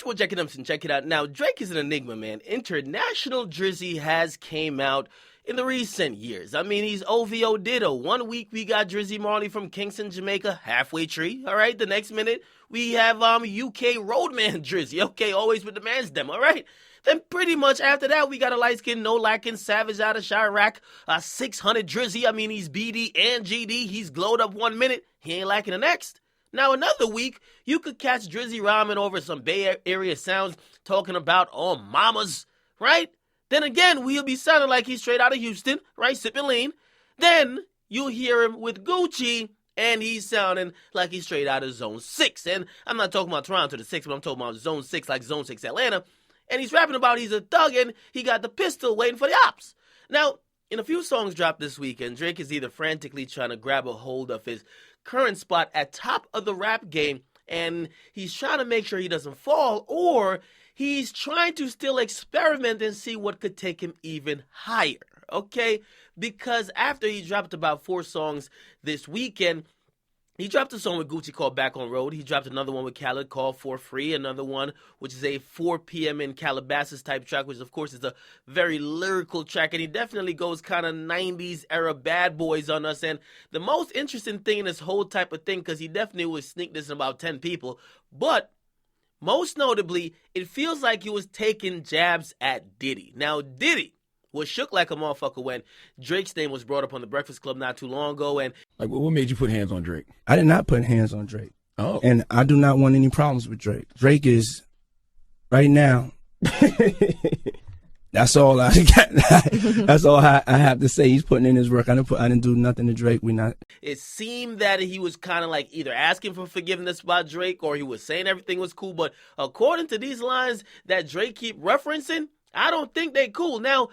Well, Akademiks, check it out. Now, Drake is an enigma, man. International Drizzy has came out in the recent years. I mean, he's OVO Ditto. 1 week we got Drizzy Marley from Kingston, Jamaica, halfway tree. All right, the next minute we have UK Roadman Drizzy. Okay, always with the man's them. All right. Then pretty much after that, we got a light-skinned, no-lacking Savage out of Chirac, 600 Drizzy. I mean, he's BD and GD. He's glowed up 1 minute. He ain't lacking the next. Now, another week, you could catch Drizzy rhyming over some Bay Area sounds talking about all mamas, right? Then again, we'll be sounding like he's straight out of Houston, right? Sipping lean. Then you'll hear him with Gucci, and he's sounding like he's straight out of Zone 6. And I'm not talking about Toronto the 6, but I'm talking about Zone 6, like Zone 6 Atlanta. And he's rapping about he's a thug, and he got the pistol waiting for the ops. Now, in a few songs dropped this weekend, Drake is either frantically trying to grab a hold of his current spot at top of the rap game, and he's trying to make sure he doesn't fall, or he's trying to still experiment and see what could take him even higher, okay? Because after he dropped about 4 songs this weekend, he dropped a song with Gucci called Back on Road. He dropped another one with Khaled called For Free. Another one, which is a 4 p.m. in Calabasas type track, which of course is a very lyrical track. And he definitely goes kind of 90s era bad boys on us. And the most interesting thing in this whole type of thing, because he definitely would sneak this in about 10 people, but most notably, it feels like he was taking jabs at Diddy. Now, Diddy was shook like a motherfucker when Drake's name was brought up on The Breakfast Club not too long ago. And like, what made you put hands on Drake? I did not put hands on Drake. Oh. And I do not want any problems with Drake. Drake is, right now, that's all I got. That's all I have to say. He's putting in his work. I didn't do nothing to Drake. It seemed that he was kind of like either asking for forgiveness by Drake or he was saying everything was cool. But according to these lines that Drake keep referencing, I don't think they cool. Now,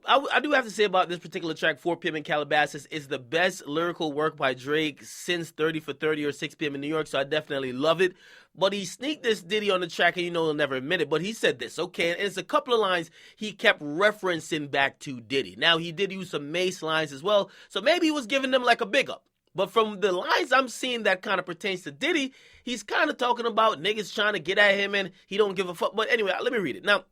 I do have to say about this particular track, 4 p.m. in Calabasas, is the best lyrical work by Drake since 30 for 30 or 6 p.m. in New York, so I definitely love it. But he sneaked this Diddy on the track, and he'll never admit it, but he said this, okay? And it's a couple of lines he kept referencing back to Diddy. Now, he did use some Mace lines as well, so maybe he was giving them like a big up. But from the lines I'm seeing that kind of pertains to Diddy, he's kind of talking about niggas trying to get at him, and he don't give a fuck. But anyway, let me read it. Now,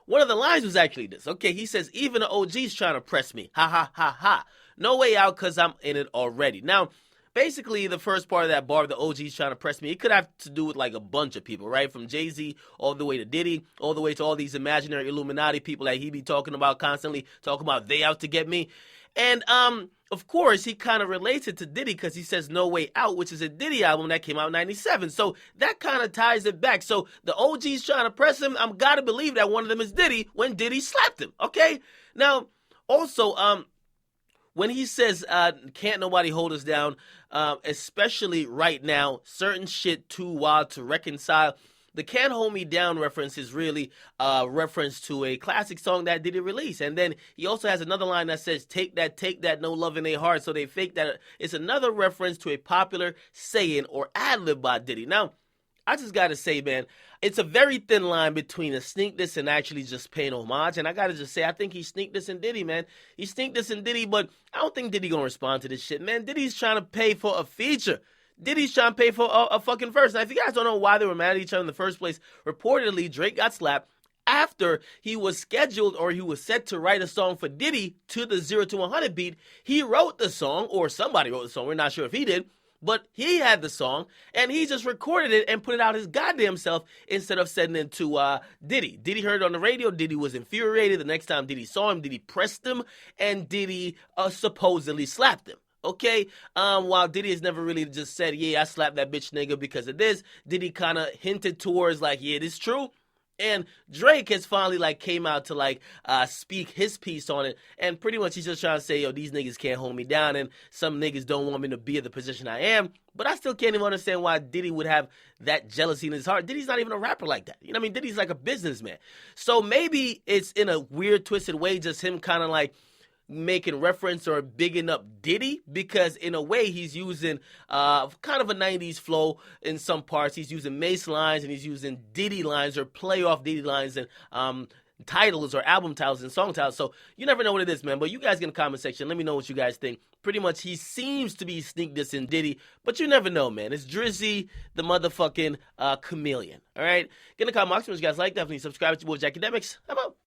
one of the lines was actually this. Okay, he says, even the OG's trying to press me. Ha, ha, ha, ha. No way out because I'm in it already. Now, basically, the first part of that bar, the OG's trying to press me, it could have to do with like a bunch of people, right? From Jay-Z all the way to Diddy, all the way to all these imaginary Illuminati people that he be talking about constantly, talking about they out to get me. And, of course, he kind of relates it to Diddy because he says No Way Out, which is a Diddy album that came out in 97. So that kind of ties it back. So the OG's trying to press him. I'm got to believe that one of them is Diddy when Diddy slapped him, okay? Now, also, when he says, can't nobody hold us down, especially right now, certain shit too wild to reconcile. The Can't Hold Me Down reference is really a reference to a classic song that Diddy released. And then he also has another line that says, take that, no love in their heart. So they fake that. It's another reference to a popular saying or ad-lib by Diddy. Now, I just got to say, man, it's a very thin line between a sneak this and actually just paying homage. And I got to just say, I think he sneaked this in Diddy, man. He sneaked this in Diddy, but I don't think Diddy going to respond to this shit, man. Diddy's trying to pay for a feature. Diddy's trying to pay for a fucking verse. Now, if you guys don't know why they were mad at each other in the first place, reportedly, Drake got slapped after he was scheduled or he was set to write a song for Diddy to the 0 to 100 beat. He wrote the song, or somebody wrote the song. We're not sure if he did, but he had the song, and he just recorded it and put it out his goddamn self instead of sending it to Diddy. Diddy heard it on the radio. Diddy was infuriated. The next time Diddy saw him, Diddy pressed him, and Diddy supposedly slapped him. Okay, while Diddy has never really just said, yeah, I slapped that bitch nigga because of this, Diddy kind of hinted towards like, yeah, this is true. And Drake has finally like came out to like speak his piece on it. And pretty much he's just trying to say, yo, these niggas can't hold me down. And some niggas don't want me to be in the position I am. But I still can't even understand why Diddy would have that jealousy in his heart. Diddy's not even a rapper like that. You know what I mean? Diddy's like a businessman. So maybe it's in a weird, twisted way, just him kind of like making reference or bigging up Diddy, because in a way he's using kind of a 90s flow in some parts. He's using Mace lines and he's using Diddy lines or play off Diddy lines and titles or album titles and song titles. So you never know what it is, man. But you guys get in the comment section. Let me know what you guys think. Pretty much he seems to be sneak dissing Diddy, but you never know, man. It's Drizzy, the motherfucking chameleon. All right? Get in the comment box. If you guys like, definitely subscribe to your boy Akademiks. I'm out.